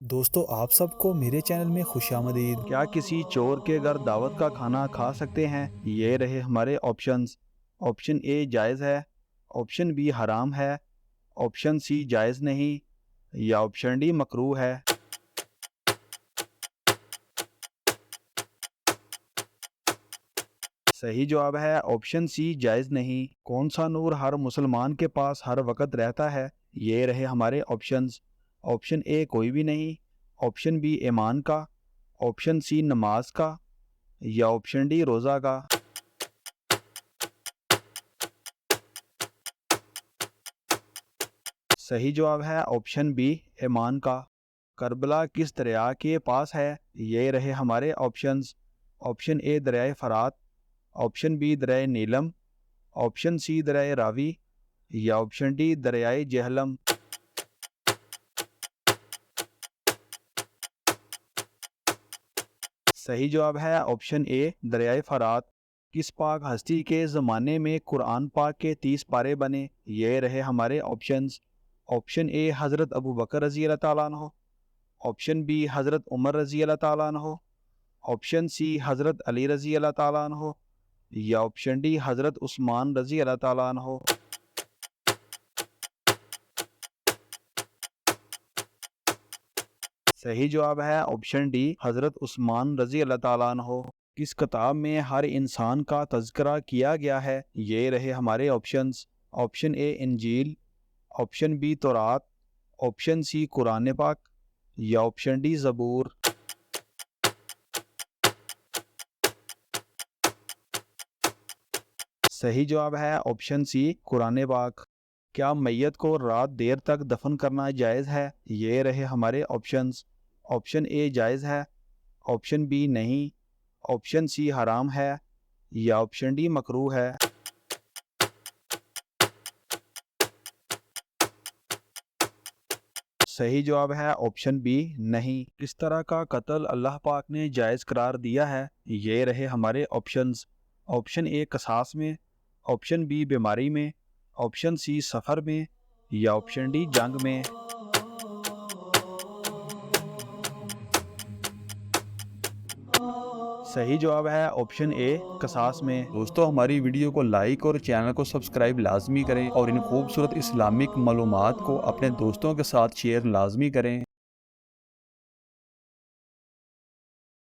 दोस्तों आप सबको मेरे चैनल में खुशामदीद। क्या किसी चोर के घर दावत का खाना खा सकते हैं? ये रहे हमारे ऑप्शंस। ऑप्शन ए जायज़ है, ऑप्शन बी हराम है, ऑप्शन सी जायज़ नहीं या ऑप्शन डी मकरूह है। सही जवाब है ऑप्शन सी जायज़ नहीं। कौन सा नूर हर मुसलमान के पास हर वक्त रहता है? ये रहे हमारे ऑप्शंस। ऑप्शन ए कोई भी नहीं, ऑप्शन बी ईमान का, ऑप्शन सी नमाज का या ऑप्शन डी रोज़ा का। सही जवाब है ऑप्शन बी ईमान का। करबला किस दरिया के पास है? ये रहे हमारे ऑप्शंस। ऑप्शन ए दरियाए फरात, ऑप्शन बी दरियाए नीलम, ऑप्शन सी दरियाए रावी या ऑप्शन डी दरियाए जहलम। सही जवाब है ऑप्शन ए दरियाए फरात। किस पाक हस्ती के ज़माने में कुरान पाक के 30 पारे बने? ये रहे हमारे ऑप्शंस। ऑप्शन ए हज़रत अबू बकर रज़ी अल्लाह ताला अन्हो, ऑप्शन बी हज़रत उमर रज़ी अल्लाह ताला अन्हो, ऑप्शन सी हज़रत अली रज़ी अल्लाह ताला अन्हो या ऑप्शन डी हज़रत उस्मान रज़ी अल्लाह ताला अन्हो। सही जवाब है ऑप्शन डी हज़रत उस्मान रज़ी अल्लाह ताला अन्हो। किस किताब में हर इंसान का तज़किरा किया गया है? ये रहे हमारे ऑप्शंस। ऑप्शन ए इंजील, ऑप्शन बी तौरात, ऑप्शन सी कुरान पाक या ऑप्शन डी ज़बूर। सही जवाब है ऑप्शन सी कुरान पाक। क्या मैयत को रात देर तक दफन करना जायज़ है? ये रहे हमारे ऑप्शंस। ऑप्शन ए जायज़ है, ऑप्शन बी नहीं, ऑप्शन सी हराम है या ऑप्शन डी मकरूह है। सही जवाब है ऑप्शन बी नहीं। किस तरह का कत्ल अल्लाह पाक ने जायज़ करार दिया है? ये रहे हमारे ऑप्शंस। ऑप्शन ए कसास में, ऑप्शन बी बीमारी में, ऑप्शन सी सफ़र में या ऑप्शन डी जंग में। सही जवाब है ऑप्शन ए कसास में। दोस्तों हमारी वीडियो को लाइक और चैनल को सब्सक्राइब लाजमी करें और इन खूबसूरत इस्लामिक मालूमात को अपने दोस्तों के साथ शेयर लाजमी करें।